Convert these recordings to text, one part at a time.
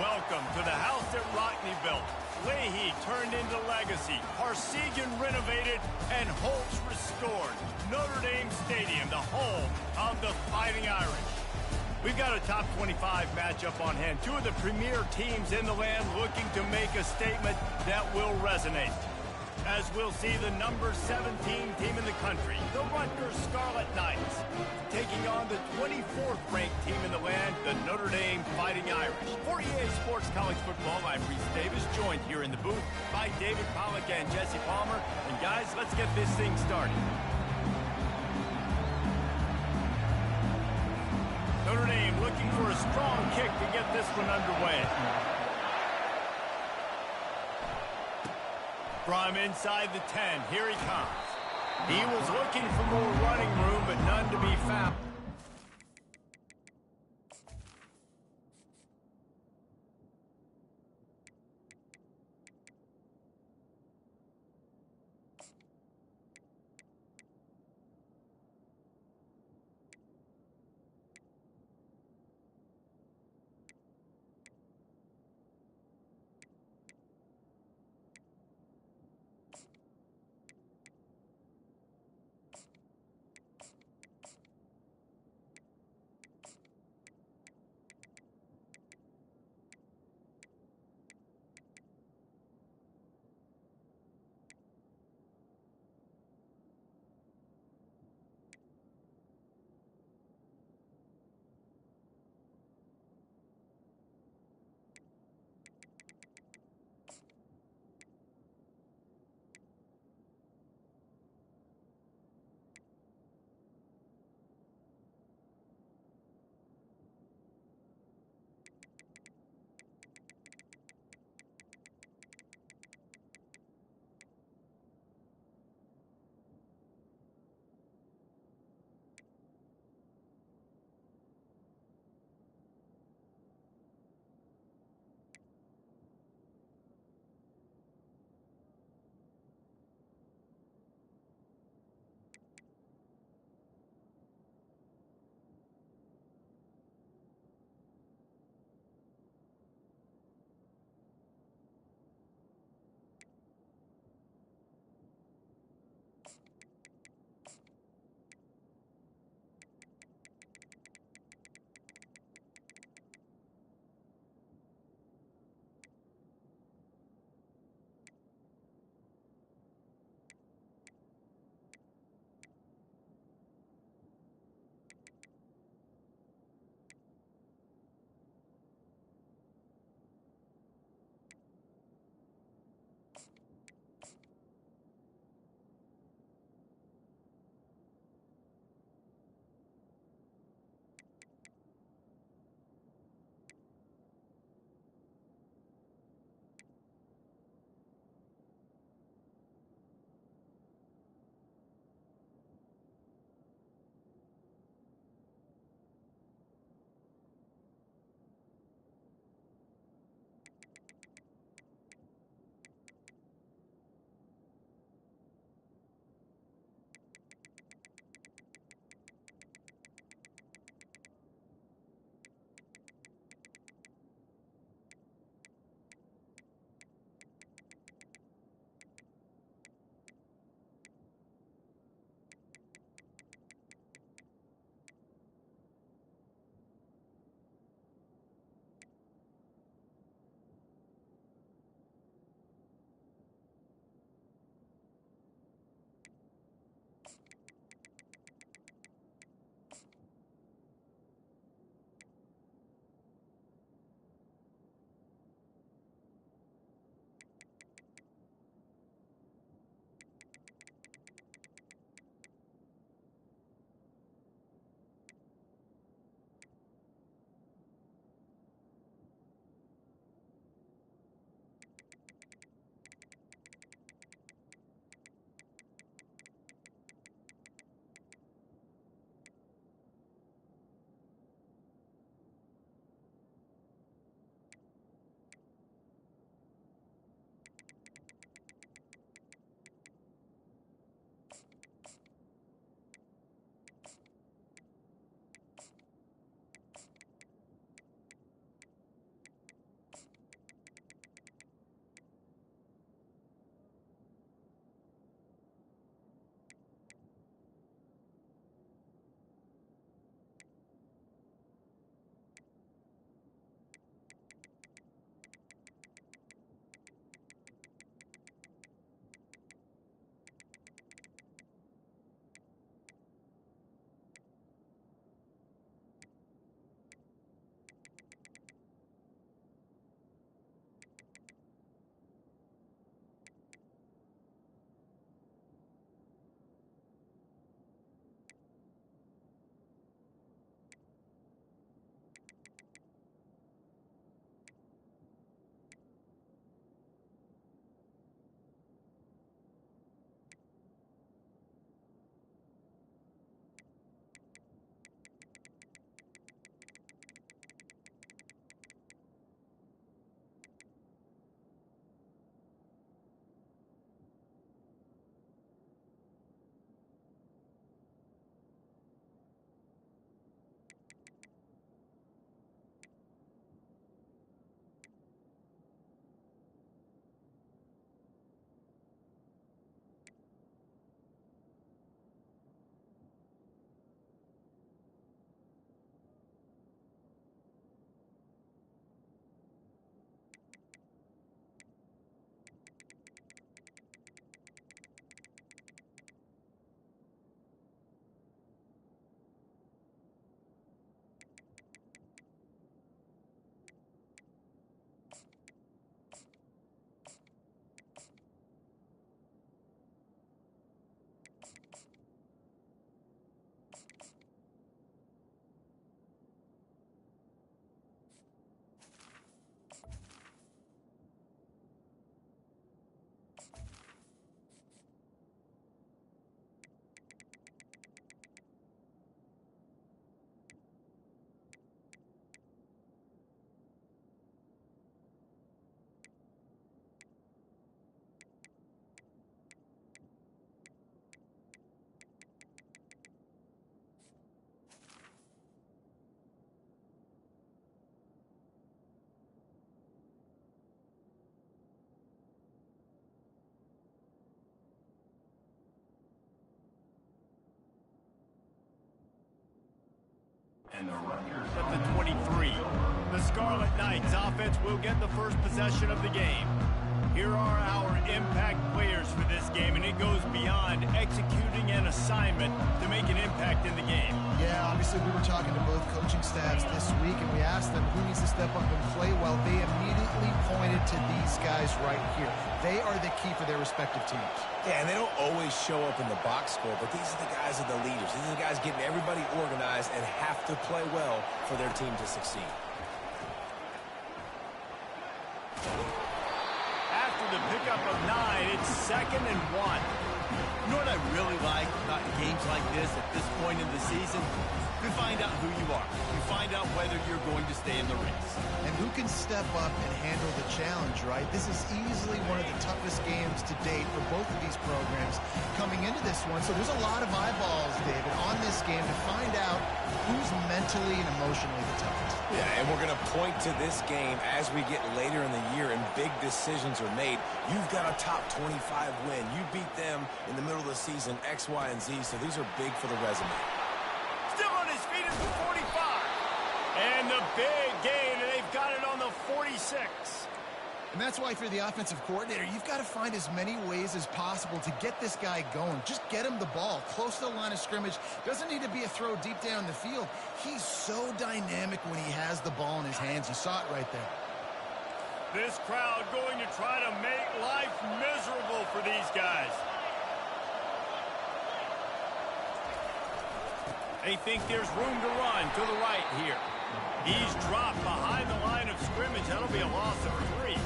Welcome to the house that Rockney built. Leahy turned into legacy. Parsegian renovated and Holtz restored. Notre Dame Stadium, the home of the Fighting Irish. We've got a top 25 matchup on hand. Two of the premier teams in the land looking to make a statement that will resonate. As we'll see the number 17 team in the country, the Rutgers Scarlet Knights, taking on the 24th ranked team in the land, the Notre Dame Fighting Irish. For EA Sports College Football, I'm Reese Davis, joined here in the booth by David Pollack and Jesse Palmer. And guys, let's get this thing started. Notre Dame looking for a strong kick to get this one underway. From inside the 10, here he comes. He was looking for more running room, but none to be found. At the 23. The Scarlet Knights offense will get the first possession of the game. Here are our impact players for this game, and it goes beyond executing an assignment to make an impact in the game. Yeah, obviously we were talking to both coaching staffs this week, and we asked them who needs to step up and play well. They immediately pointed to these guys right here. They are the key for their respective teams. Yeah, and they don't always show up in the box score, but these are the guys that are the leaders. These are the guys getting everybody organized and have to play well for their team to succeed. After the pickup of 9, it's 2nd and 1. You know what I really like about games like this at this point in the season? You find out who you are. You find out whether you're going to stay in the race. And who can step up and handle the challenge, right? This is easily one of the toughest games to date for both of these programs coming into this one. So there's a lot of eyeballs, David, on this game to find out who's mentally and emotionally the toughest. Yeah, and we're going to point to this game as we get later in the year and big decisions are made. You've got a top 25 win. You beat them in the middle of the season, X, Y, and Z, so these are big for the resume. Still on his feet at the 45. And the big gain, and they've got it on the 46. And that's why for the offensive coordinator, you've got to find as many ways as possible to get this guy going. Just get him the ball close to the line of scrimmage. Doesn't need to be a throw deep down the field. He's so dynamic when he has the ball in his hands. You saw it right there. This crowd going to try to make life miserable for these guys. They think there's room to run to the right here. He's dropped behind the line of scrimmage. That'll be a loss of 3.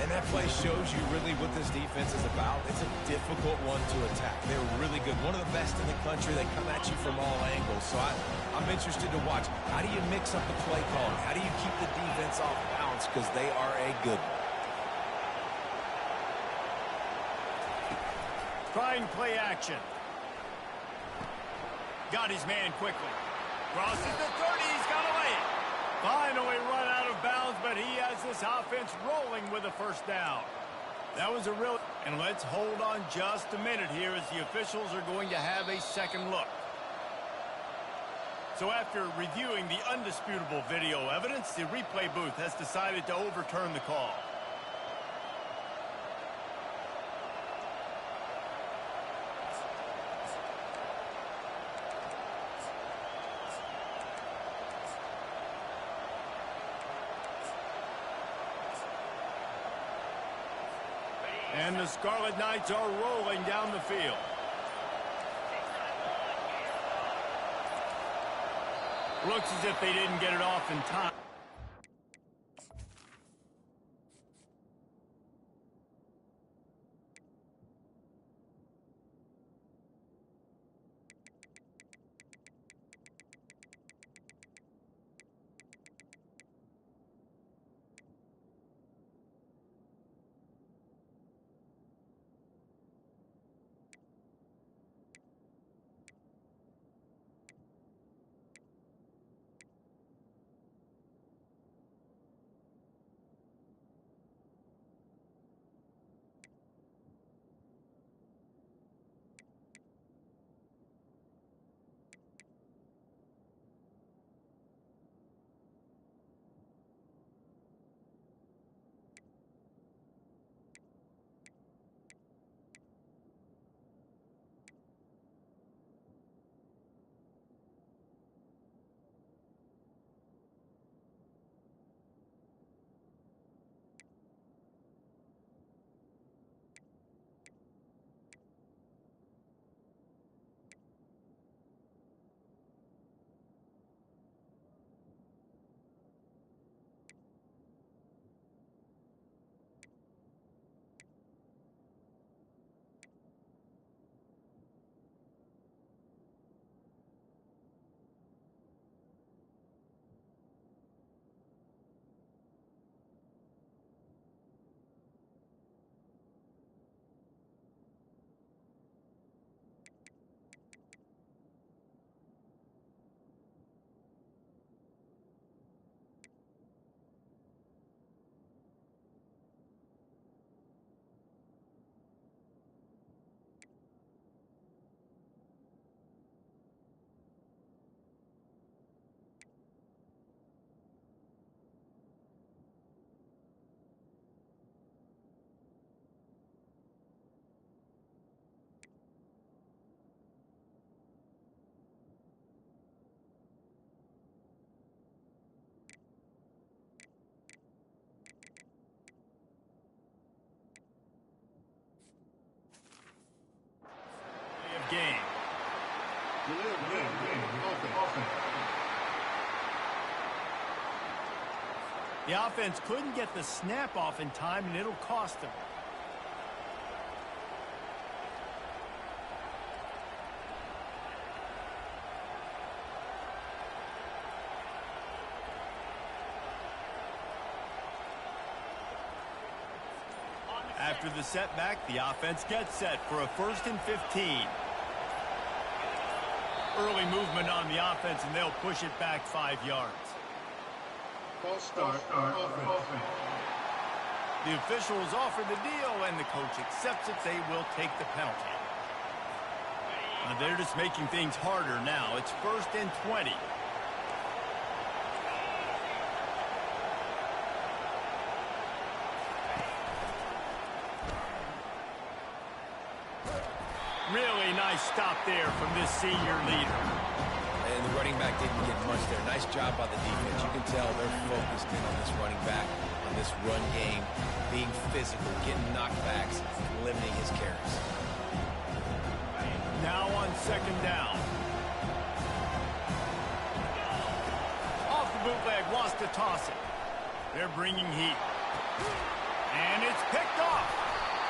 And that play shows you really what this defense is about. It's a difficult one to attack. They're really good. One of the best in the country. They come at you from all angles. So I'm interested to watch. How do you mix up the play calling? How do you keep the defense off balance? Because they are a good one. Trying play action. Got his man quickly. Crosses the 30. He's got away. Finally run out of bounds, but he has this offense rolling with a first down. That was a real... And let's hold on just a minute here as the officials are going to have a second look. So after reviewing the undisputable video evidence, the replay booth has decided to overturn the call. And the Scarlet Knights are rolling down the field. Looks as if they didn't get it off in time. The offense couldn't get the snap off in time, and it'll cost them. After the setback, the offense gets set for a 1st and 15. Early movement on the offense, and they'll push it back 5 yards. False start on offense. The officials offer the deal, and the coach accepts it. They will take the penalty. They're just making things harder now. It's 1st and 20. Really nice stop there from this senior leader. And the running back didn't get much there. Nice job by the defense. You can tell they're focused in on this running back, on this run game, being physical, getting knockbacks, and limiting his carries. Now on 2nd down. Off the bootleg, wants to toss it. They're bringing heat. And it's picked off.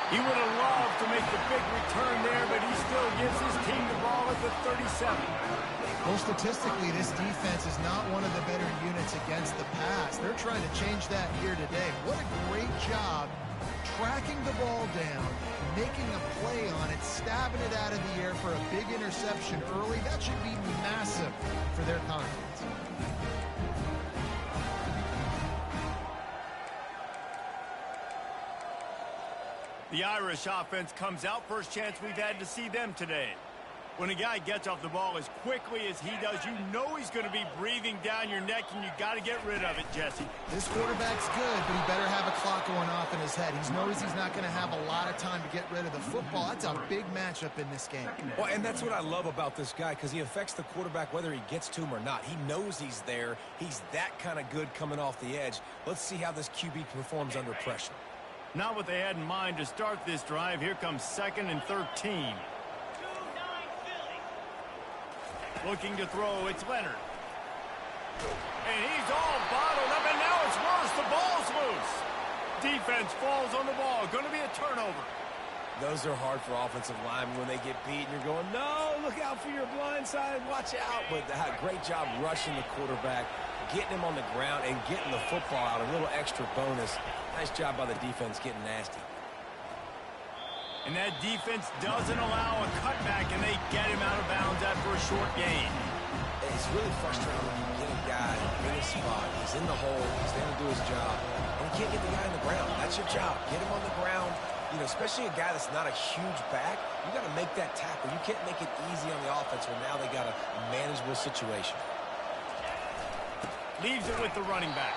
He would have loved to make the big return there, but he still gives his team the ball at the 37. Well, statistically, this defense is not one of the better units against the pass. They're trying to change that here today. What a great job tracking the ball down, making a play on it, stabbing it out of the air for a big interception early. That should be massive for their confidence. The Irish offense comes out. First chance we've had to see them today. When a guy gets off the ball as quickly as he does, you know he's going to be breathing down your neck, and you got to get rid of it, Jesse. This quarterback's good, but he better have a clock going off in his head. He knows he's not going to have a lot of time to get rid of the football. That's a big matchup in this game. Well, and that's what I love about this guy, because he affects the quarterback whether he gets to him or not. He knows he's there. He's that kind of good coming off the edge. Let's see how this QB performs under pressure. Not what they had in mind to start this drive. Here comes 2nd and 13. Looking to throw, it's Leonard. And he's all bottled up, and now it's worse. The ball's loose. Defense falls on the ball. Going to be a turnover. Those are hard for offensive linemen when they get beat, and you're going, no, look out for your blind side, watch out. But great job rushing the quarterback, getting him on the ground, and getting the football out. A little extra bonus. Nice job by the defense getting nasty. And that defense doesn't allow a cutback, and they get him out of bounds after a short gain. It's really frustrating when you get a guy in his spot. He's in the hole. He's there to do his job. And you can't get the guy on the ground. That's your job. Get him on the ground. You know, especially a guy that's not a huge back. You got to make that tackle. You can't make it easy on the offense when now they got a manageable situation. Leaves it with the running back.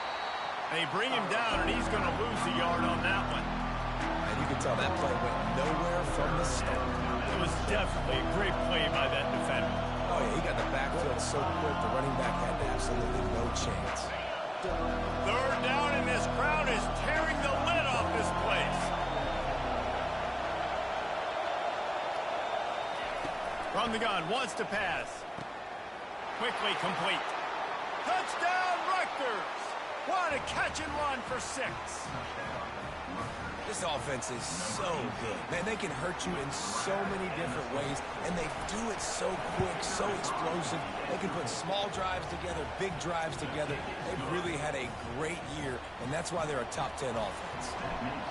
They bring him down, and he's going to lose a yard on that one. And you can tell that play went nowhere from the start. It was definitely a great play by that defender. Oh, yeah, he got the backfield so quick, the running back had absolutely no chance. 3rd down, and this crowd is tearing the lid off this place. From the gun, wants to pass. Quickly complete. Touchdown, Rutgers! What a catch and run for 6. This offense is so good. Man, they can hurt you in so many different ways, and they do it so quick, so explosive. They can put small drives together, big drives together. They've really had a great year, and that's why they're a top 10 offense.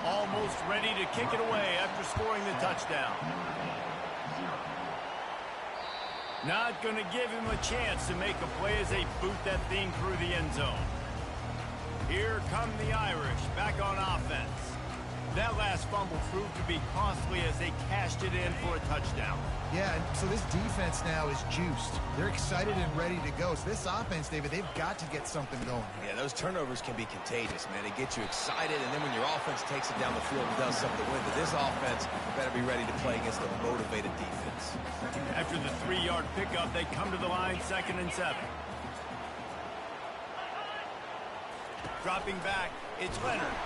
Almost ready to kick it away after scoring the touchdown. Not going to give him a chance to make a play as they boot that thing through the end zone. Here come the Irish back on offense. That last fumble proved to be costly as they cashed it in for a touchdown. Yeah, so this defense now is juiced. They're excited and ready to go. So this offense, David, they've got to get something going. Yeah, those turnovers can be contagious, man. They get you excited, and then when your offense takes it down the field and does something to win. But this offense better be ready to play against a motivated defense. After the 3-yard pickup, they come to the line 2nd and 7. Dropping back, it's Leonard.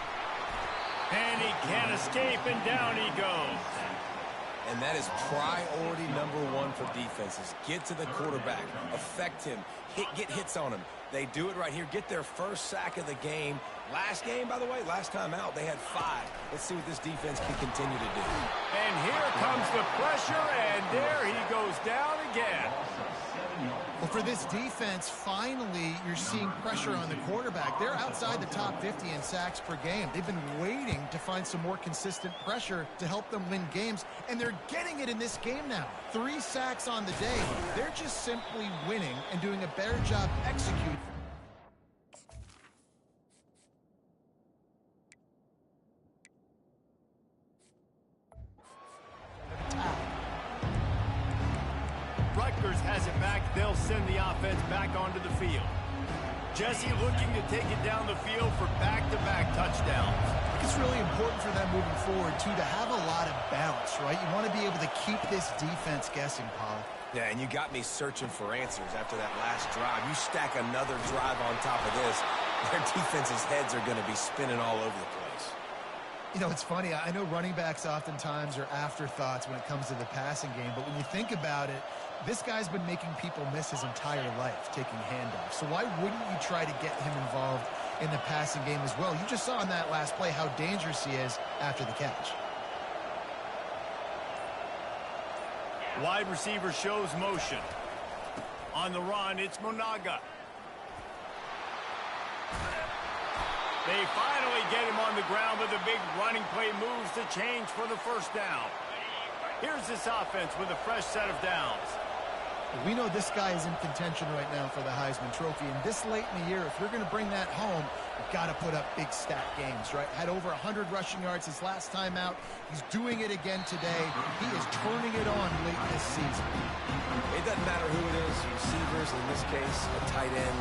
And he can't escape, and down he goes. And that is priority number one for defenses. Get to the quarterback, affect him, get hits on him. They do it right here. Get their first sack of the game. Last game, by the way, last time out, they had 5. Let's see what this defense can continue to do. And here comes the pressure, and there he goes down again. Well, for this defense, finally, you're seeing pressure on the quarterback. They're outside the top 50 in sacks per game. They've been waiting to find some more consistent pressure to help them win games, and they're getting it in this game now. 3 sacks on the day. They're just simply winning and doing a better job executing. Rutgers has it back. They'll send the offense back onto the field. Jesse looking to take it down the field for back-to-back touchdowns. I think it's really important for them moving forward, too, to have a lot of balance, right? You want to be able to keep this defense guessing, Paul. Yeah, and you got me searching for answers after that last drive. You stack another drive on top of this, their defense's heads are going to be spinning all over the place. You know, it's funny. I know running backs oftentimes are afterthoughts when it comes to the passing game, but when you think about it, this guy's been making people miss his entire life taking handoffs. So why wouldn't you try to get him involved in the passing game as well? You just saw in that last play how dangerous he is after the catch. Wide receiver shows motion. On the run, it's Monaga. They finally get him on the ground, but the big running play moves the change for the first down. Here's this offense with a fresh set of downs. We know this guy is in contention right now for the Heisman Trophy, and this late in the year, if you're going to bring that home, you've got to put up big stat games, right? Had over 100 rushing yards his last time out. He's doing it again today. He is turning it on late this season. It doesn't matter who it is, receivers, in this case, a tight end.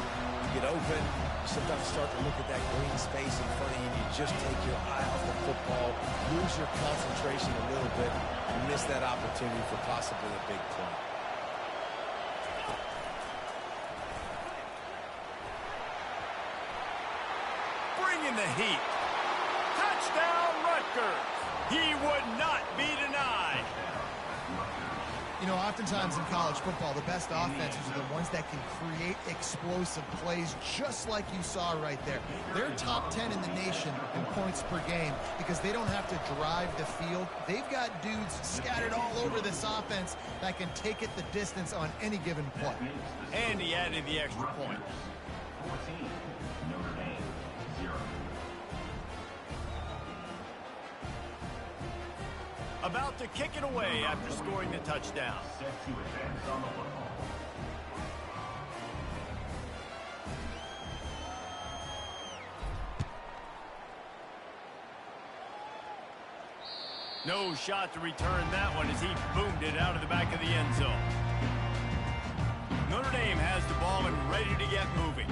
You get open, you sometimes start to look at that green space in front of you, and you just take your eye off the football, lose your concentration a little bit, and miss that opportunity for possibly a big play. In the heat. Touchdown, Rutgers. He would not be denied. You know, oftentimes in college football, the best offenses are the ones that can create explosive plays, just like you saw right there. They're top 10 in the nation in points per game because they don't have to drive the field. They've got dudes scattered all over this offense that can take it the distance on any given play. And he added the extra point. About to kick it away after scoring the touchdown. No shot to return that one as he boomed it out of the back of the end zone. Notre Dame has the ball and ready to get moving.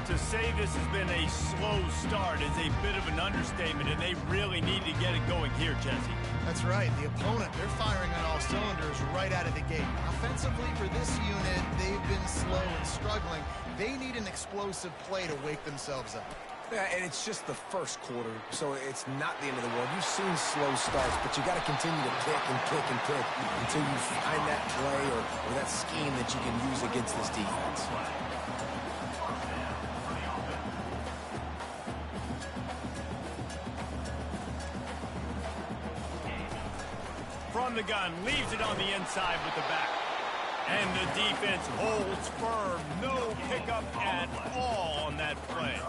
To say this has been a slow start is a bit of an understatement, and they really need to get it going here, Jesse. That's right. The opponent, they're firing on all cylinders right out of the gate. Offensively for this unit, they've been slow and struggling. They need an explosive play to wake themselves up. Yeah, and it's just the first quarter, so it's not the end of the world. You've seen slow starts, but you got to continue to pick and pick and pick until you find that play or that scheme that you can use against this defense. From the gun, leaves it on the inside with the back. And the defense holds firm. No pickup at all on that play.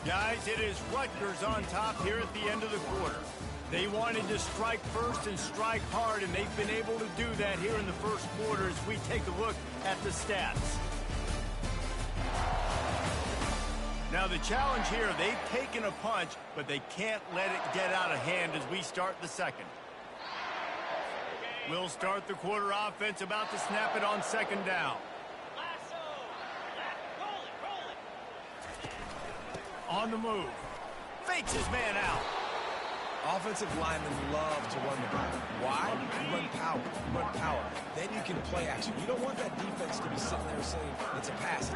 Guys, it is Rutgers on top here at the end of the quarter. They wanted to strike first and strike hard, and they've been able to do that here in the first quarter as we take a look at the stats. Now the challenge here, they've taken a punch, but they can't let it get out of hand as we start the second. We'll start the quarter offense, about to snap it on second down. On the move. Fakes his man out. Offensive linemen love to run the ball. Why? You run power. You run power. Then you can play action. You don't want that defense to be sitting there saying, it's a pass,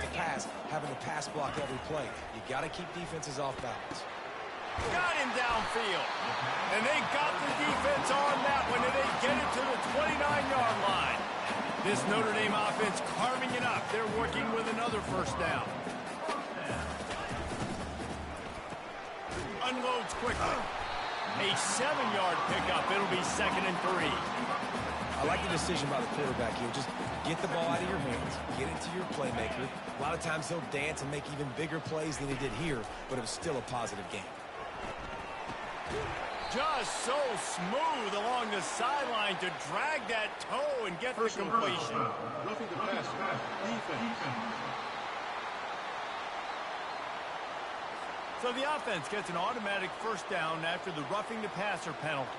having to pass block every play. You got to keep defenses off balance. Got him downfield. And they got the defense on that one, and they get it to the 29-yard line. This Notre Dame offense carving it up. They're working with another first down. Unloads quickly. A 7-yard pickup. It'll be 2nd and 3. I like the decision by the quarterback here. Just get the ball out of your hands, get it to your playmaker. A lot of times he'll dance and make even bigger plays than he did here, but it was still a positive game. Just so smooth along the sideline to drag that toe and get the completion. Roughing the passer. Defense. So the offense gets an automatic first down after the roughing the passer penalty.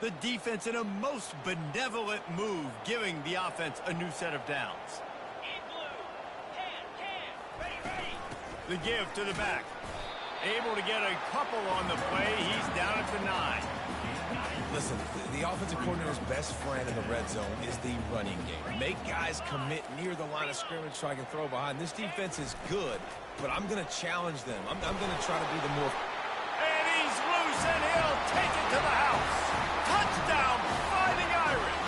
The defense in a most benevolent move, giving the offense a new set of downs. The give to the back. Able to get a couple on the play. He's down at the 9. Listen, the offensive coordinator's best friend in the red zone is the running game. Make guys commit near the line of scrimmage so I can throw behind. This defense is good, but I'm going to challenge them. I'm going to try to be the more... And he's loose, and he'll take it to the house. Touchdown, Fighting Irish.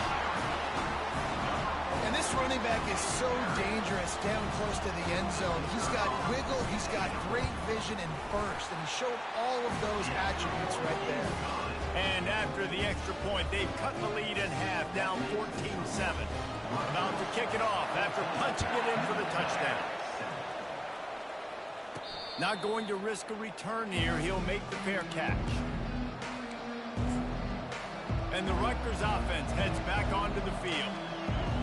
And this running back is so dangerous down close to the end zone. He's got wiggle, he's got great vision and burst, and he showed all of those attributes right there. And after the extra point, they've cut the lead in half, down 14-7. About to kick it off after punching it in for the touchdown. Not going to risk a return here. He'll make the fair catch. And the Rutgers offense heads back onto the field.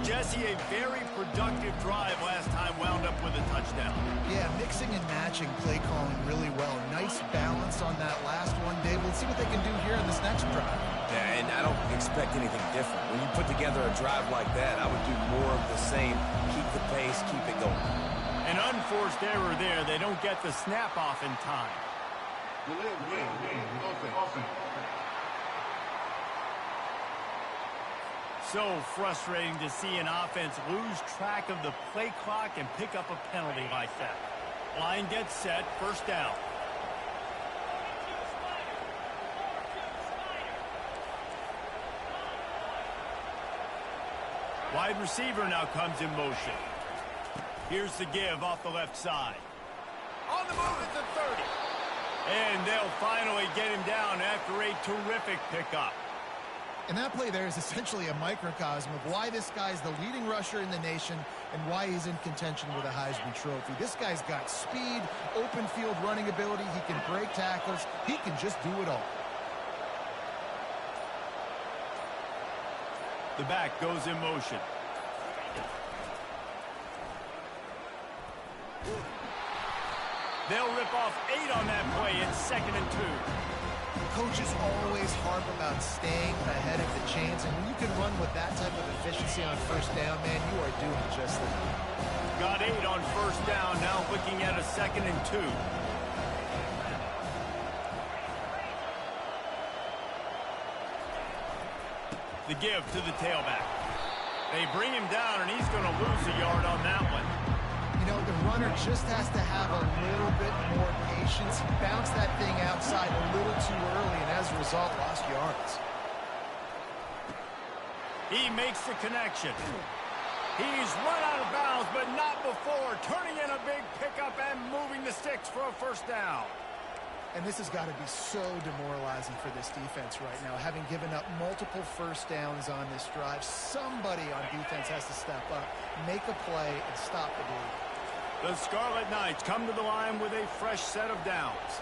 Jesse, a very productive drive last time, wound up with a touchdown. Yeah, mixing and matching play calling really well. Nice balance on that last one, Dave. We'll see what they can do here in this next drive. Yeah, and I don't expect anything different. When you put together a drive like that, I would do more of the same. Keep the pace, keep it going. An unforced error there. They don't get the snap off in time. Offense. So frustrating to see an offense lose track of the play clock and pick up a penalty like that. Line gets set, first down. Wide receiver now comes in motion. Here's the give off the left side. On the move at the 30. And they'll finally get him down after a terrific pickup. And that play there is essentially a microcosm of why this guy's the leading rusher in the nation and why he's in contention with a Heisman Trophy. This guy's got speed, open field running ability. He can break tackles. He can just do it all. The back goes in motion. They'll rip off 8 on that play. It's 2nd and 2. Coaches always harp about staying ahead of the chains, and when you can run with that type of efficiency on first down, man, you are doing just that. Got 8 on first down, now looking at a 2nd and 2. The give to the tailback. They bring him down, and he's going to lose a yard on that one. You know, the runner just has to have a little bit more patience. He bounced that thing outside a little too early, and as a result, lost yards. He makes the connection. He's run out of bounds, but not before. Turning in a big pickup and moving the sticks for a first down. And this has got to be so demoralizing for this defense right now. Having given up multiple first downs on this drive, somebody on defense has to step up, make a play, and stop the bleed. The Scarlet Knights come to the line with a fresh set of downs.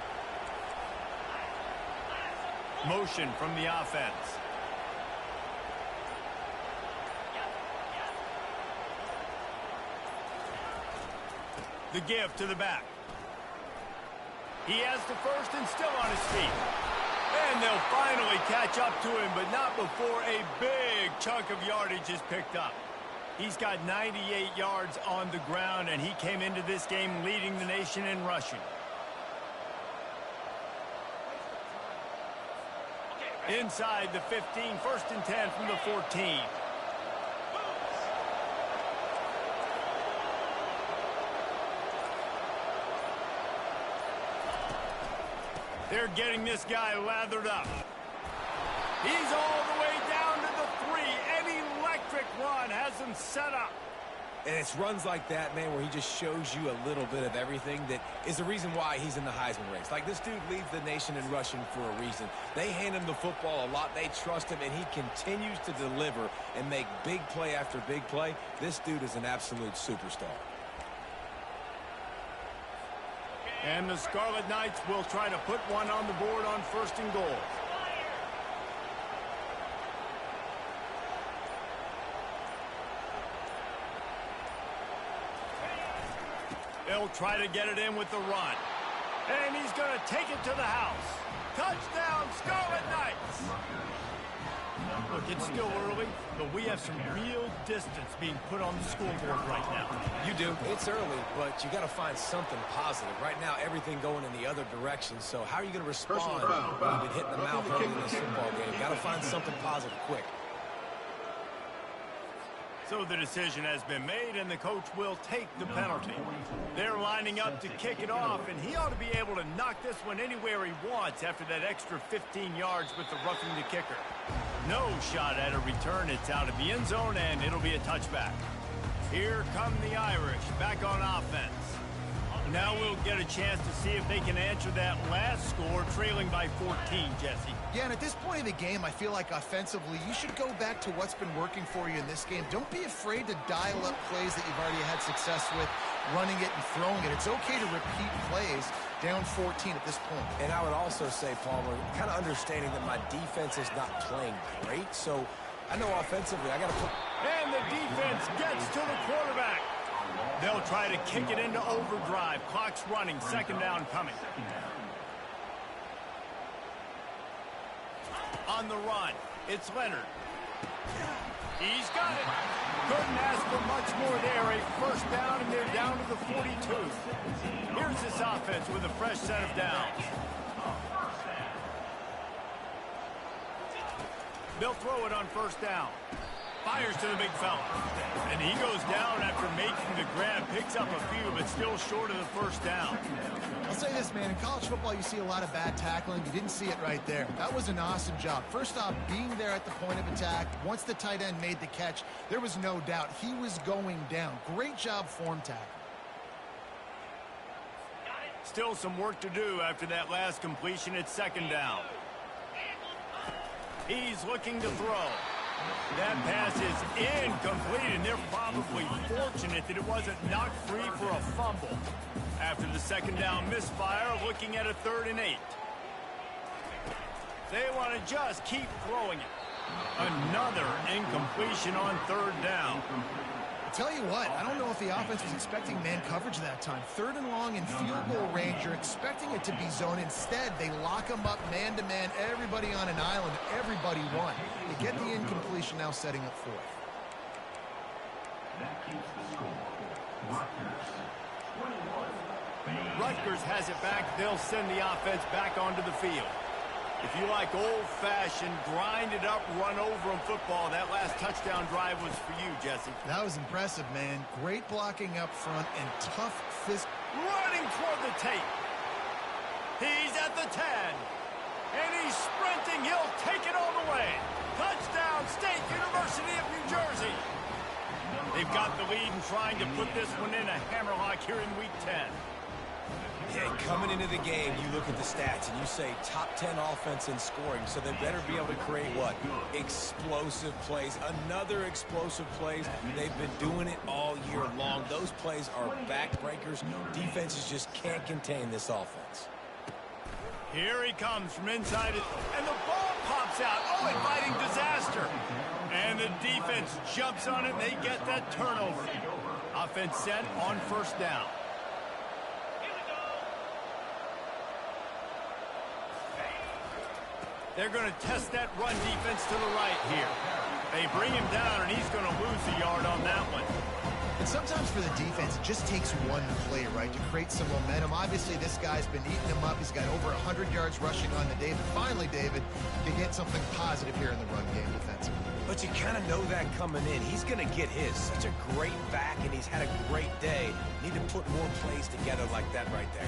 Motion from the offense. The give to the back. He has the first and still on his feet. And they'll finally catch up to him, but not before a big chunk of yardage is picked up. He's got 98 yards on the ground, and he came into this game leading the nation in rushing. Inside the 15, 1st and 10 from the 14. They're getting this guy lathered up. He's all the way down to the 3. An electric run has him set up. And it's runs like that, man, where he just shows you a little bit of everything that is the reason why he's in the Heisman race. Like, this dude leads the nation in rushing for a reason. They hand him the football a lot. They trust him, and he continues to deliver and make big play after big play. This dude is an absolute superstar. And the Scarlet Knights will try to put one on the board on 1st and goal. They'll try to get it in with the run. And he's going to take it to the house. Touchdown, Scarlet Knights! Look, it's still early, but we have some real distance being put on the scoreboard right now. You do. It's early, but you got to find something positive. Right now, everything going in the other direction. So how are you going to respond when you've been hitting the mouth early in this football game? Got to find something positive quick. So the decision has been made, and the coach will take the penalty. They're lining up to kick it off, and he ought to be able to knock this one anywhere he wants after that extra 15 yards with the roughing the kicker. No shot at a return. It's out of the end zone, and it'll be a touchback. Here come the Irish, back on offense. Now we'll get a chance to see if they can answer that last score, trailing by 14, Jesse. Yeah, and at this point of the game, I feel like offensively, you should go back to what's been working for you in this game. Don't be afraid to dial up plays that you've already had success with, running it and throwing it. It's okay to repeat plays down 14 at this point. And I would also say, Palmer, kind of understanding that my defense is not playing great, so I know offensively I got to put... And the defense gets to the quarterback. They'll try to kick it into overdrive. Clock's running. 2nd down coming. On the run, it's Leonard. He's got it. Couldn't ask for much more there. A 1st down, and they're down to the 42. Here's this offense with a fresh set of downs. They'll throw it on 1st down. Fires to the big fella. And he goes down after making the grab. Picks up a few, but still short of the 1st down. I'll say this, man. In college football, you see a lot of bad tackling. You didn't see it right there. That was an awesome job. First off, being there at the point of attack. Once the tight end made the catch, there was no doubt he was going down. Great job form tackle. Still some work to do after that last completion. It's 2nd down. He's looking to throw. That pass is incomplete, and they're probably fortunate that it wasn't knocked free for a fumble. After the 2nd down misfire, looking at a 3rd and 8. They want to just keep throwing it. Another incompletion on 3rd down. Tell you what, I don't know if the offense was expecting man coverage that time. 3rd and long in field goal range, you're expecting it to be zone. Instead, they lock them up man-to-man, everybody on an island, everybody won. They get the incompletion, now setting up 4th. That keeps the score. Rutgers, 21. Rutgers has it back. They'll send the offense back onto the field. If you like old-fashioned, grind-it-up, run-over-'em football, that last touchdown drive was for you, Jesse. That was impressive, man. Great blocking up front and tough fist. Running toward the tape. He's at the 10. And he's sprinting. He'll take it all the way. Touchdown, State University of New Jersey. They've got the lead and trying to put this one in a hammerlock here in Week 10. Yeah, coming into the game, you look at the stats and you say top 10 offense in scoring, so they better be able to create what? Explosive plays. Another explosive plays. They've been doing it all year long. Those plays are backbreakers. Defenses just can't contain this offense. Here he comes from inside it, and the ball pops out. Oh, inviting disaster. And the defense jumps on it, and they get that turnover. Offense set on 1st down. They're going to test that run defense to the right here. They bring him down, and he's going to lose a yard on that one. And sometimes for the defense, it just takes one play, right, to create some momentum. Obviously, this guy's been eating him up. He's got over 100 yards rushing on the day. But finally, David, to get something positive here in the run game defensively. But you kind of know that coming in. He's going to get his. Such a great back, and he's had a great day. Need to put more plays together like that right there.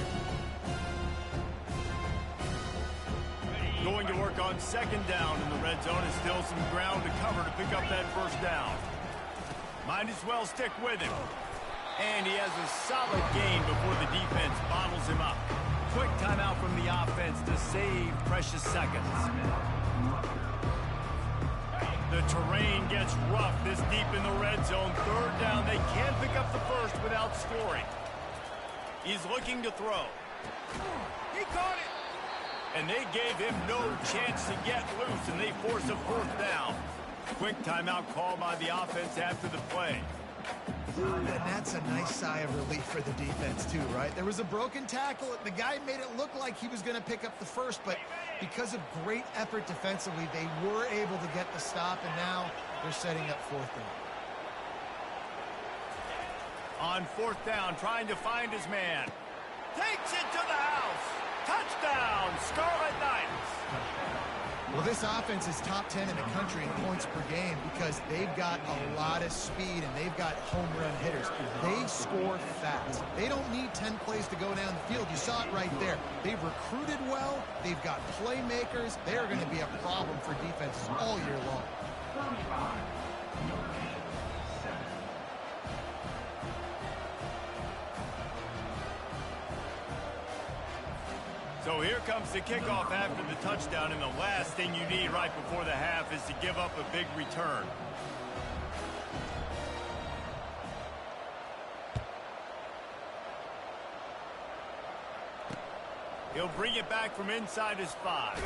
Going to work on second down in the red zone, and still some ground to cover to pick up that first down. Might as well stick with him. And he has a solid gain before the defense bottles him up. Quick timeout from the offense to save precious seconds. The terrain gets rough this deep in the red zone. Third down, they can't pick up the first without scoring. He's looking to throw. He caught it. And they gave him no chance to get loose, and they force a fourth down. Quick timeout call by the offense after the play. And that's a nice sigh of relief for the defense, too, right? There was a broken tackle. The guy made it look like he was going to pick up the first, but because of great effort defensively, they were able to get the stop, and now they're setting up fourth down. On fourth down, trying to find his man. Takes it to the house. Touchdown, Scarlet Knights. Well, this offense is top 10 in the country in points per game because they've got a lot of speed and they've got home run hitters. They score fast. They don't need 10 plays to go down the field. You saw it right there. They've recruited well. They've got playmakers. They are going to be a problem for defenses all year long. So here comes the kickoff after the touchdown, and the last thing you need right before the half is to give up a big return. He'll bring it back from inside his 5.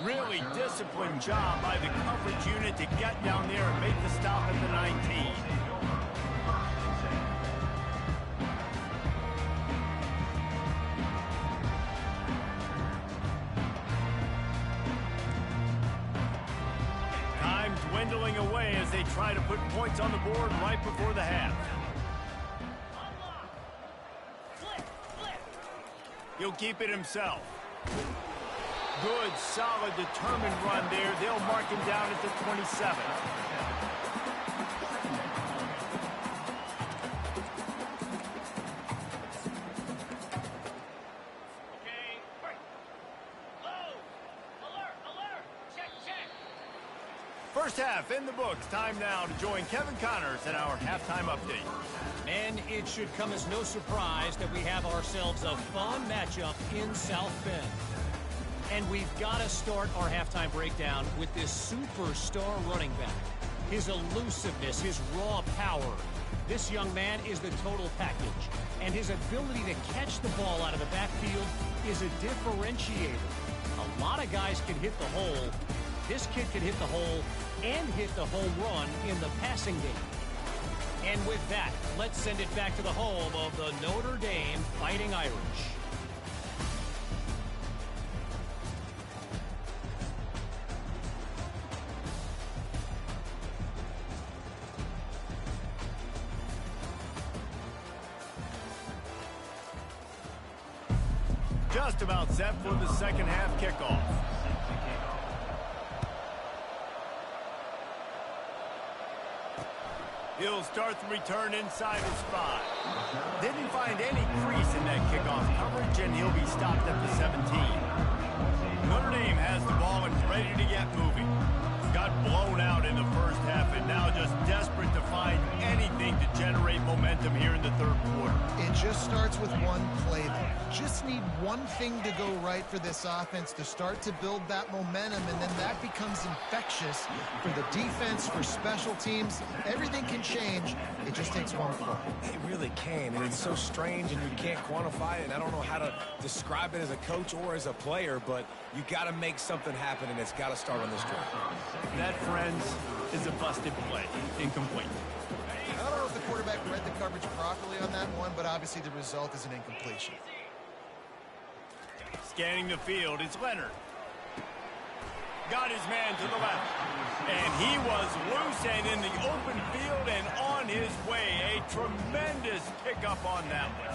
Really disciplined job by the coverage unit to get down there and make the stop at the 19. Dwindling away as they try to put points on the board right before the half. He'll keep it himself. Good, solid, determined run there. They'll mark him down at the 27. First half in the books. Time now to join Kevin Connors in our halftime update. And it should come as no surprise that we have ourselves a fun matchup in South Bend. And we've got to start our halftime breakdown with this superstar running back. His elusiveness, his raw power. This young man is the total package. And his ability to catch the ball out of the backfield is a differentiator. A lot of guys can hit the hole. This kid can hit the hole and hit the home run in the passing game. And with that, let's send it back to the home of the Notre Dame Fighting Irish. Just about set for the second half kickoff. He'll start the return inside his 5. Didn't find any crease in that kickoff coverage, and he'll be stopped at the 17. Notre Dame has the ball and ready to get moving. Got blown out in the first half and now just desperate to find anything to generate momentum here in the third quarter. It just starts with one play there. Just need one thing to go right for this offense to start to build that momentum, and then that becomes infectious for the defense, for special teams. Everything can change. It just takes one play. It really can, and it's so strange, and you can't quantify it, and I don't know how to describe it as a coach or as a player, but you got to make something happen, and it's got to start on this drive. That, friends, is a busted play. Incomplete. I don't know if the quarterback read the coverage properly on that one, but obviously the result is an incompletion. Scanning the field, it's Leonard. got his man to the left. And he was loose and in the open field and on his way. A tremendous pickup on that one.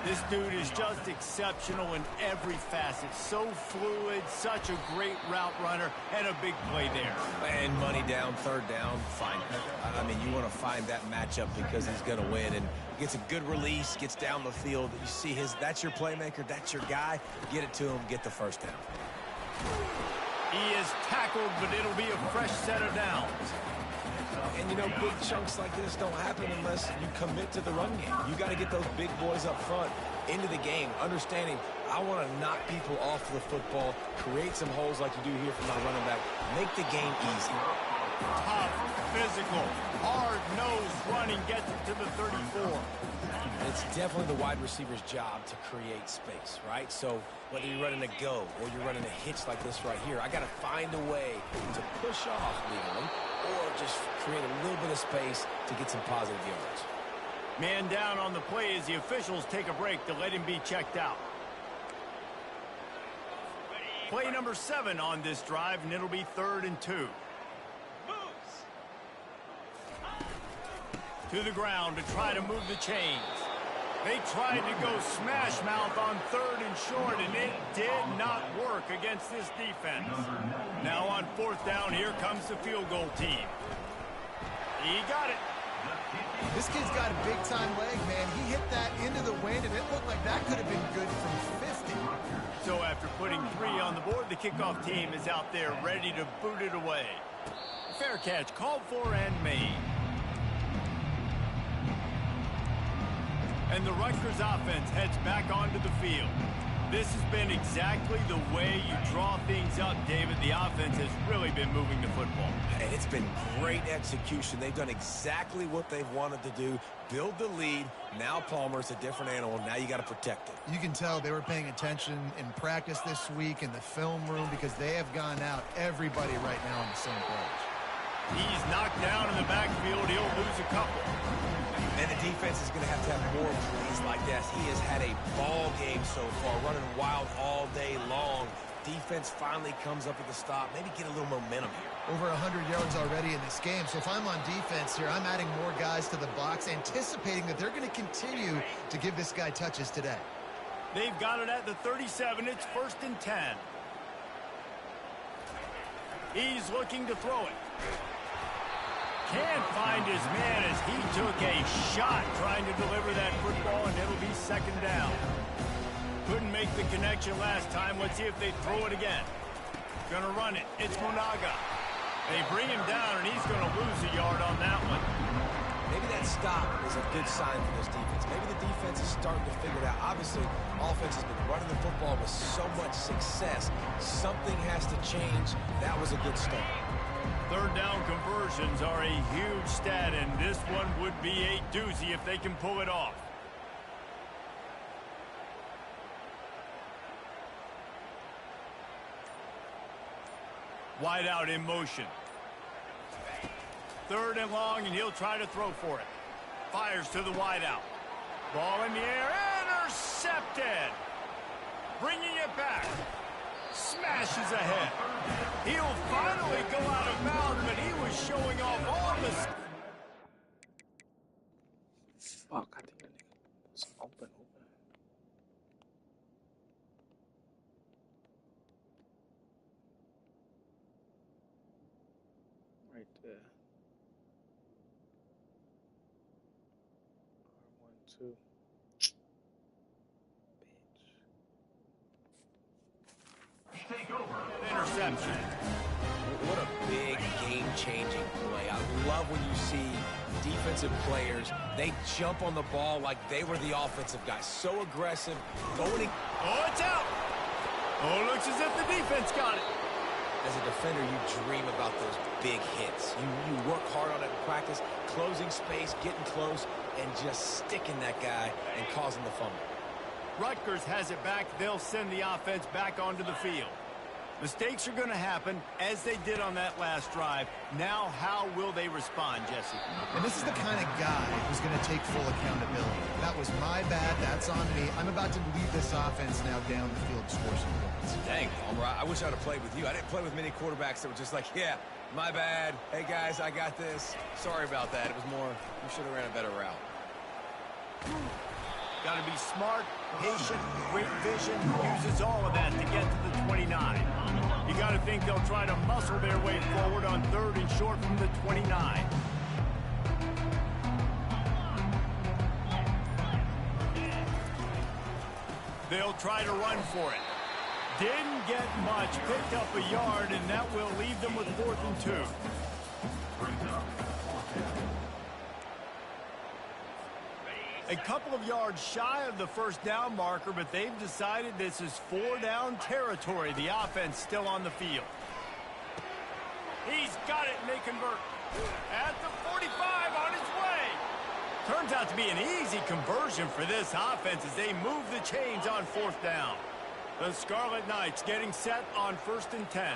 This dude is just exceptional in every facet. So fluid, such a great route runner, and a big play there. And money down, third down, fine. I mean, you want to find that matchup because he's going to win. And gets a good release, gets down the field. You see that's your playmaker, that's your guy. Get it to him, get the first down. He is tackled, but it'll be a fresh set of downs. And, you know, big chunks like this don't happen unless you commit to the run game. You got to get those big boys up front into the game, understanding I want to knock people off the football, create some holes like you do here for my running back, make the game easy. Tough, physical, hard-nosed running gets it to the 34. It's definitely the wide receiver's job to create space, right? So whether you're running a go or you're running a hitch like this right here, I got to find a way to push off legally or just create a little bit of space to get some positive yards. Man down on the play as the officials take a break to let him be checked out. Play number 7 on this drive, and it'll be 3rd and 2. To the ground to try to move the chains. They tried to go smash mouth on 3rd and short, and it did not work against this defense. Now on 4th down, here comes the field goal team. He got it. This kid's got a big-time leg, man. He hit that into the wind, and it looked like that could have been good from 50. So after putting 3 on the board, the kickoff team is out there ready to boot it away. Fair catch called for and made. And the Rutgers offense heads back onto the field. This has been exactly the way you draw things up, David. The offense has really been moving the football. And it's been great execution. They've done exactly what they've wanted to do. Build the lead. Now Palmer's a different animal. Now you got to protect it. You can tell they were paying attention in practice this week in the film room because they have gone out everybody right now on the same page. He's knocked down in the backfield. He'll lose a couple. And the defense is going to have more plays like this. He has had a ball game so far, running wild all day long. Defense finally comes up with a stop. Maybe get a little momentum here. Over 100 yards already in this game. So if I'm on defense here, I'm adding more guys to the box, anticipating that they're going to continue to give this guy touches today. They've got it at the 37. It's 1st and 10. He's looking to throw it. Can't find his man as he took a shot trying to deliver that football, and it'll be 2nd down. Couldn't make the connection last time. Let's see if they throw it again. Gonna run it. It's Monaga. They bring him down, and he's gonna lose a yard on that one. Maybe that stop is a good sign for this defense. Maybe the defense is starting to figure it out. Obviously, offense has been running the football with so much success. Something has to change. That was a good start. 3rd down conversions are a huge stat, and this one would be a doozy if they can pull it off. Wide out in motion. 3rd and long, and he'll try to throw for it. Fires to the wide out. Ball in the air, intercepted. Bringing it back. Smashes ahead. He'll finally go out of bounds, but he was showing off all the... Fuck, I think that nigga was open. Right there. R12. Interception. What a big game-changing play. I love when you see defensive players, they jump on the ball like they were the offensive guys. So aggressive, going... Oh, it's out! Oh, looks as if the defense got it. As a defender, you dream about those big hits. You work hard on it in practice, closing space, getting close, and just sticking that guy and causing the fumble. Rutgers has it back. They'll send the offense back onto the field. Mistakes are going to happen, as they did on that last drive. Now, how will they respond, Jesse? And this is the kind of guy who's going to take full accountability. That was my bad. That's on me. I'm about to lead this offense now down the field to score some points. Dang, Palmer, I wish I would have played with you. I didn't play with many quarterbacks that were just like, yeah, my bad. Hey, guys, I got this. Sorry about that. It was more, we should have ran a better route. Got to be smart, patient, great vision, uses all of that to get to the 29. You got to think they'll try to muscle their way forward on 3rd and short from the 29. They'll try to run for it. Didn't get much, picked up a yard, and that will leave them with 4th and 2. A couple of yards shy of the first down marker, but they've decided this is 4-down territory. The offense still on the field. He's got it, and they convert. At the 45, on his way. Turns out to be an easy conversion for this offense as they move the chains on 4th down. The Scarlet Knights getting set on 1st and 10.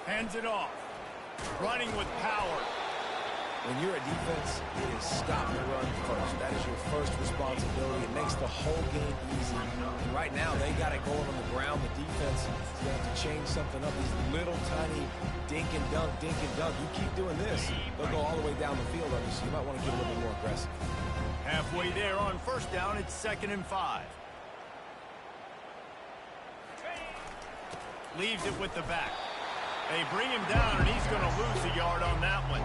Hands it off. Running with power. When you're a defense, it is stop the run first. That is your first responsibility. It makes the whole game easy. And right now, they got it going on the ground. The defense is going to have to change something up. These little tiny dink and dunk, dink and dunk. You keep doing this, they'll go all the way down the field on you, so you might want to get a little bit more aggressive. Halfway there on 1st down, it's 2nd and 5. Leaves it with the back. They bring him down, and he's going to lose a yard on that one.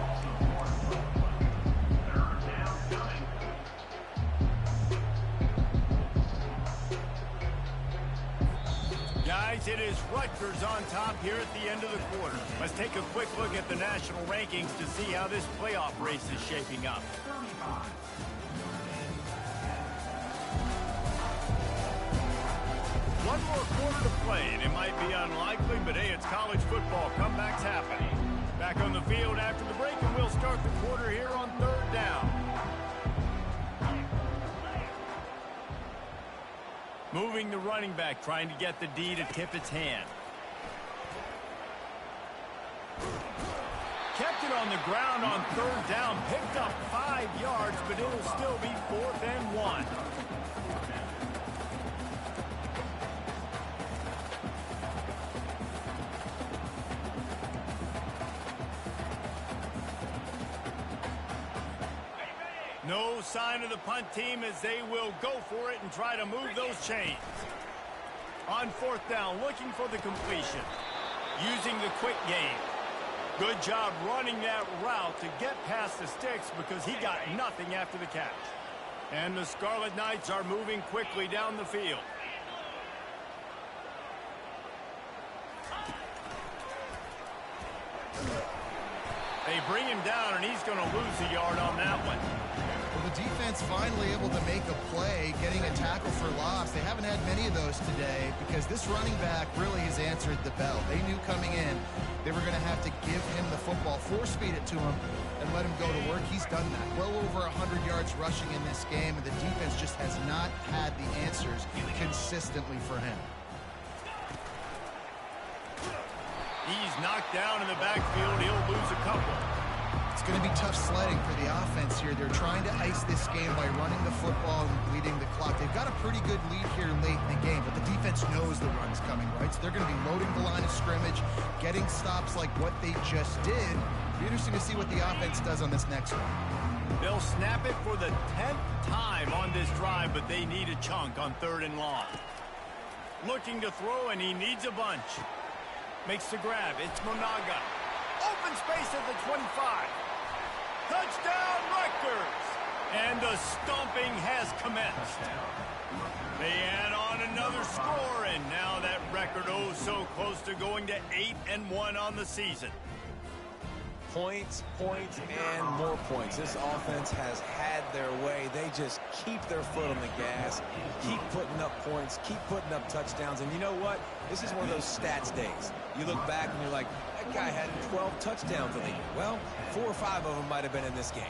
Guys, it is Rutgers on top here at the end of the quarter. Let's take a quick look at the national rankings to see how this playoff race is shaping up. One more quarter to play, and it might be unlikely, but hey, it's college football. Comebacks happen. Back on the field after the break, and we'll start the quarter here on 3rd down. Moving the running back, trying to get the D to tip its hand. Kept it on the ground on 3rd down, picked up 5 yards, but it'll still be 4th and 1. No sign of the punt team as they will go for it and try to move those chains. On 4th down, looking for the completion. Using the quick game. Good job running that route to get past the sticks because he got nothing after the catch. And the Scarlet Knights are moving quickly down the field. They bring him down, and he's going to lose a yard on that one. Well, the defense finally able to make a play, getting a tackle for loss. They haven't had many of those today because this running back really has answered the bell. They knew coming in they were going to have to give him the football, force-feed it to him, and let him go to work. He's done that. Well over 100 yards rushing in this game, and the defense just has not had the answers consistently for him. He's knocked down in the backfield. He'll lose a couple. It's going to be tough sledding for the offense here. They're trying to ice this game by running the football and bleeding the clock. They've got a pretty good lead here late in the game, but the defense knows the run's coming, right? So they're going to be loading the line of scrimmage, getting stops like what they just did. It'll be interesting to see what the offense does on this next one. They'll snap it for the 10th time on this drive, but they need a chunk on 3rd and long. Looking to throw, and he needs a bunch. Makes the grab. It's Monaga. Open space at the 25. Touchdown, Rutgers! And the stomping has commenced. They add on another score, and now that record oh so close to going to 8-1 on the season. Points, points, and more points. This offense has had their way. They just keep their foot on the gas, keep putting up points, keep putting up touchdowns. And you know what? This is one of those stats days. You look back and you're like, that guy had 12 touchdowns in the year. Well, 4 or 5 of them might have been in this game.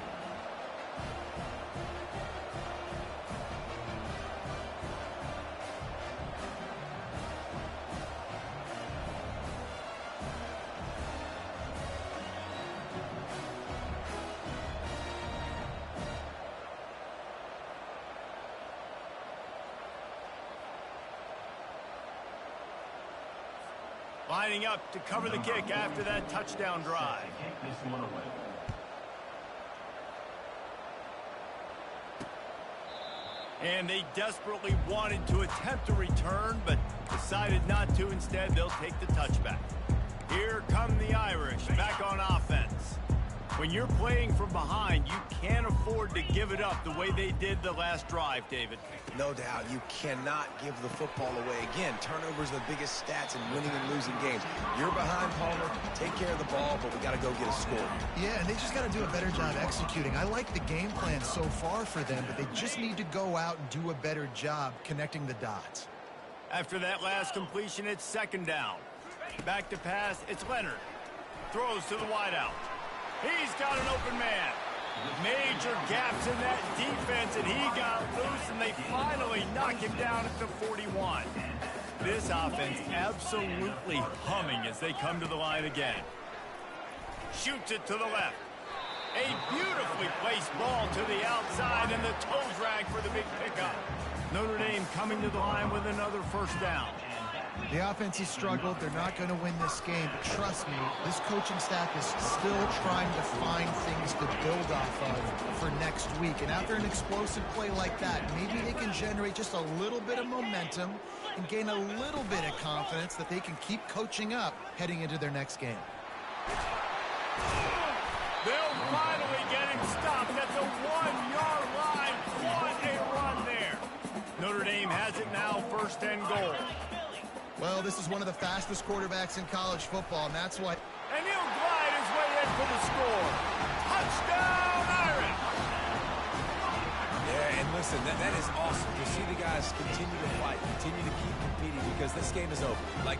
Lining up to cover the kick after that touchdown drive. Kick this one away. And they desperately wanted to attempt a return, but decided not to. Instead, they'll take the touchback. Here come the Irish, back on offense. When you're playing from behind, you can't afford to give it up the way they did the last drive, David. No doubt, you cannot give the football away. Again, turnovers are the biggest stats in winning and losing games. You're behind, Palmer, take care of the ball, but we got to go get a score. Yeah, and they just got to do a better job executing. I like the game plan so far for them, but they just need to go out and do a better job connecting the dots. After that last completion, it's second down. Back to pass, it's Leonard. Throws to the wideout. He's got an open man. Major gaps in that defense, and he got loose, and they finally knock him down at the 41. This offense absolutely humming as they come to the line again. Shoots it to the left. A beautifully placed ball to the outside, and the toe drag for the big pickup. Notre Dame coming to the line with another first down. The offense has struggled. They're not going to win this game. But trust me, this coaching staff is still trying to find things to build off of for next week. And after an explosive play like that, maybe they can generate just a little bit of momentum and gain a little bit of confidence that they can keep coaching up heading into their next game. They'll finally get him stopped at the 1-yard line. What a run there. Notre Dame has it now, first and goal. Well, this is one of the fastest quarterbacks in college football, and that's why. And he'll glide his way in for the score. Touchdown, Irish! Yeah, and listen, that is awesome to see the guys continue to fight, continue to keep competing, because this game is over. Like,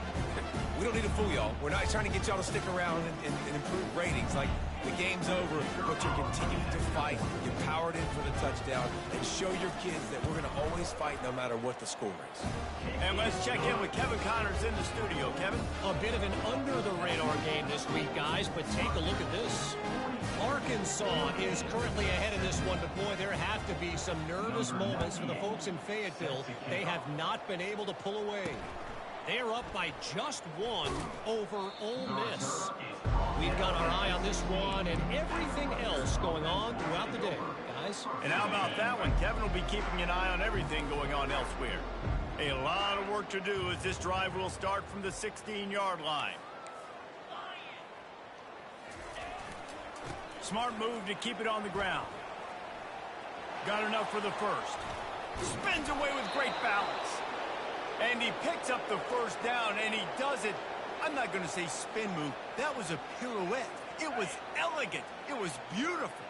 we don't need to fool y'all. We're not trying to get y'all to stick around and improve ratings. Like, the game's over, but you're continuing to fight. You powered in for the touchdown, and show your kids that we're going to always fight no matter what the score is. And let's check in with Kevin Connors in the studio. Kevin? A bit of an under-the-radar game this week, guys, but take a look at this. Arkansas is currently ahead in this one, but boy, there have to be some nervous moments for the folks in Fayetteville. They have not been able to pull away. They're up by just one over Ole Miss. We've got our eye on this one and everything else going on throughout the day, guys. And how about that one? Kevin will be keeping an eye on everything going on elsewhere. A lot of work to do as this drive will start from the 16-yard line. Smart move to keep it on the ground. Got enough for the first. Spins away with great balance. And he picks up the first down, and he does it. I'm not going to say spin move. That was a pirouette. It was elegant. It was beautiful.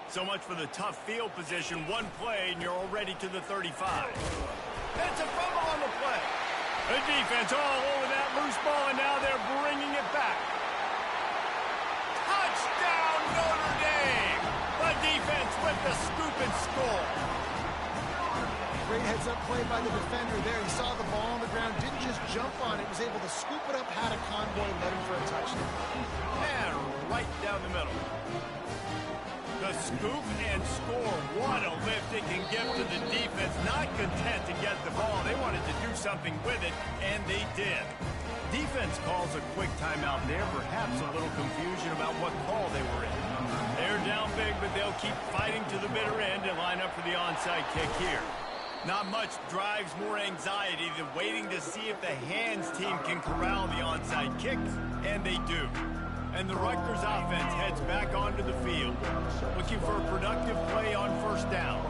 So much for the tough field position. One play, and you're already to the 35. It's a fumble on the play. The defense all over that loose ball, and now they're bringing it back. Touchdown, Notre Dame! The defense with the scoop and score. Great heads-up play by the defender there. He saw the ball on the ground, didn't just jump on it, was able to scoop it up, had a convoy, led him for a touchdown. And right down the middle. The scoop and score. What a lift it can give to the defense. Not content to get the ball. They wanted to do something with it, and they did. Defense calls a quick timeout there. Perhaps a little confusion about what call they were in. They're down big, but they'll keep fighting to the bitter end and line up for the onside kick here. Not much drives more anxiety than waiting to see if the hands team can corral the onside kick, and they do. And the Rutgers offense heads back onto the field, looking for a productive play on first down.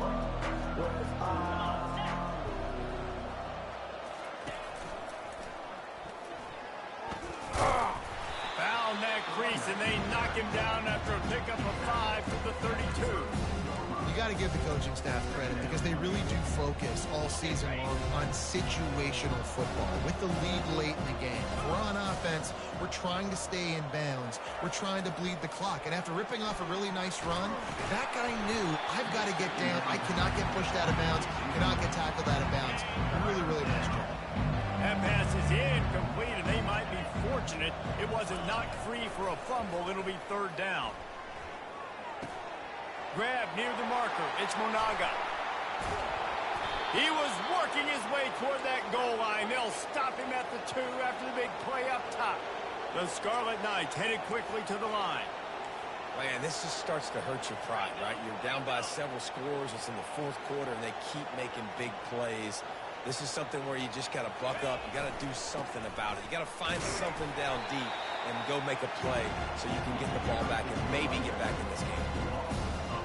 Found that crease, and they knock him down after a pickup of 5 to the 32. You got to give the coaching staff credit because they really do focus all season long on situational football with the lead late in the game. If we're on offense, we're trying to stay in bounds. We're trying to bleed the clock. And after ripping off a really nice run, that guy knew, I've got to get down. I cannot get pushed out of bounds, cannot get tackled out of bounds. Really, really nice job. That pass is incomplete, and they might be fortunate it wasn't knocked free for a fumble. It'll be third down. Grab near the marker. It's Monaga. He was working his way toward that goal line. They'll stop him at the 2 after the big play up top. The Scarlet Knights headed quickly to the line. Man, this just starts to hurt your pride, right? You're down by several scores. It's in the 4th quarter, and they keep making big plays. This is something where you just got to buck up. You got to do something about it. You got to find something down deep and go make a play so you can get the ball back and maybe get back in this game.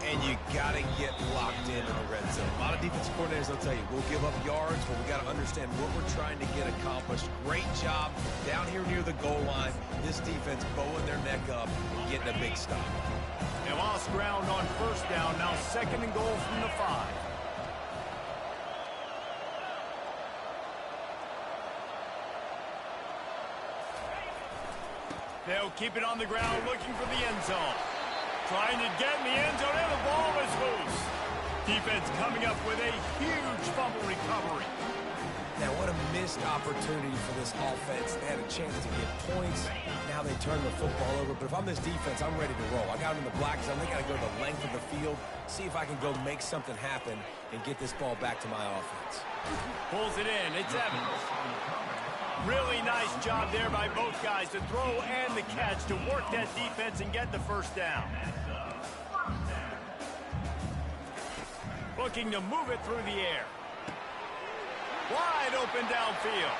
And you got to get locked in the red zone. A lot of defensive coordinators will tell you, we'll give up yards, but we got to understand what we're trying to get accomplished. Great job down here near the goal line. This defense bowing their neck up and getting a big stop. They lost ground on 1st down. Now 2nd and goal from the 5. They'll keep it on the ground, looking for the end zone. Trying to get in the end zone, and the ball is loose. Defense coming up with a huge fumble recovery. Now, what a missed opportunity for this offense. They had a chance to get points. Now they turn the football over. But if I'm this defense, I'm ready to roll. I got them in the black zone. They got to go the length of the field, see if I can go make something happen and get this ball back to my offense. Pulls it in. It's Evans. Really nice job there by both guys to throw and the catch to work that defense and get the 1st down. Looking to move it through the air. Wide open downfield.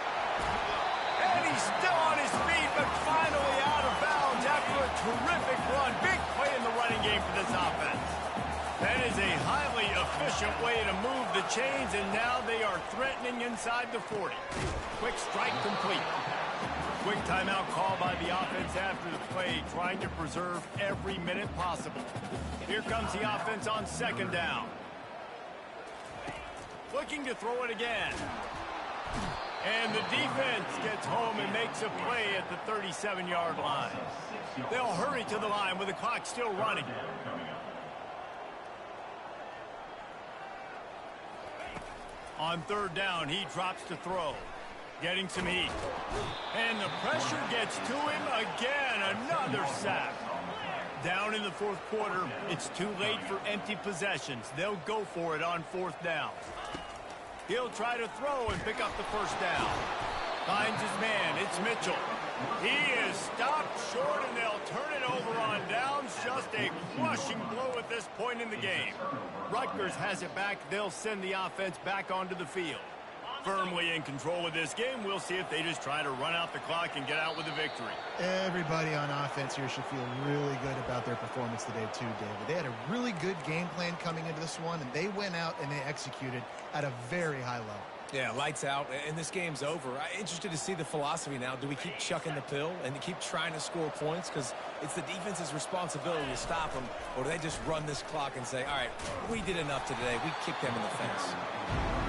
And he's still on his feet, but finally out of bounds after a terrific run. Big play in the running game for this offense. That is a highly efficient way to move the chains, and now they are threatening inside the 40. Quick strike complete. Quick timeout call by the offense after the play, trying to preserve every minute possible. Here comes the offense on 2nd down. Looking to throw it again. And the defense gets home and makes a play at the 37-yard line. They'll hurry to the line with the clock still running. On 3rd down, he drops to throw. Getting some heat. And the pressure gets to him again. Another sack. Down in the 4th quarter, it's too late for empty possessions. They'll go for it on 4th down. He'll try to throw and pick up the 1st down. Finds his man. It's Mitchell. He is stopped short, and they'll turn it over on downs. Just a crushing blow at this point in the game. Rutgers has it back. They'll send the offense back onto the field. Firmly in control of this game. We'll see if they just try to run out the clock and get out with a victory. Everybody on offense here should feel really good about their performance today too, David. They had a really good game plan coming into this one, and they went out and they executed at a very high level. Yeah, lights out, and this game's over. I'm interested to see the philosophy now. Do we keep chucking the pill and keep trying to score points? Because it's the defense's responsibility to stop them, or do they just run this clock and say, all right, we did enough today. We kicked them in the face.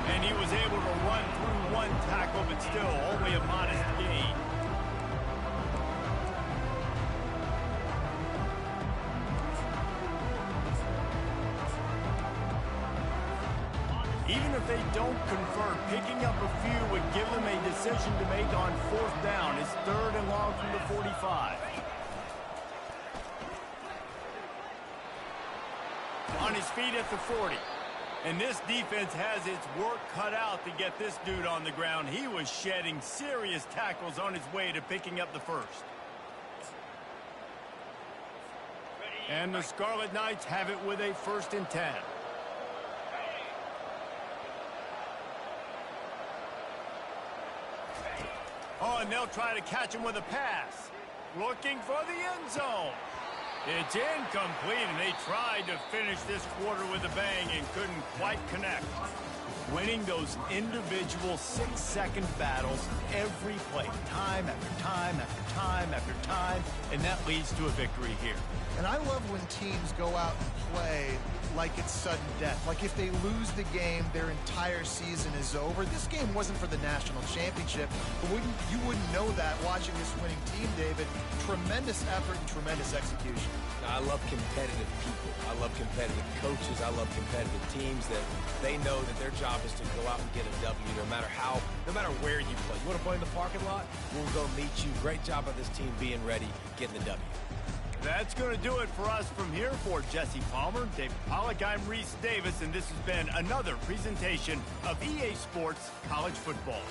And he was able to run through one tackle, but still only a modest gain. Even if they don't convert, picking up a few would give them a decision to make on 4th down. It's 3rd and long from the 45. On his feet at the 40. And this defense has its work cut out to get this dude on the ground. He was shedding serious tackles on his way to picking up the 1st. And the Scarlet Knights have it with a 1st and 10. Oh, and they'll try to catch him with a pass. Looking for the end zone. It's incomplete, and they tried to finish this quarter with a bang and couldn't quite connect. Winning those individual 6-second battles every play, time after time after time after time, and that leads to a victory here. And I love when teams go out and play like it's sudden death. Like if they lose the game, their entire season is over. This game wasn't for the national championship, but you wouldn't know that watching this winning team, David. Tremendous effort and tremendous execution. I love competitive people. I love competitive coaches. I love competitive teams that they know that their job is to go out and get a W no matter where you play. You want to play in the parking lot? We'll go meet you. Great job by this team being ready, getting the W. That's going to do it for us from here. For Jesse Palmer, David Pollack, I'm Reese Davis, and this has been another presentation of EA Sports College Football.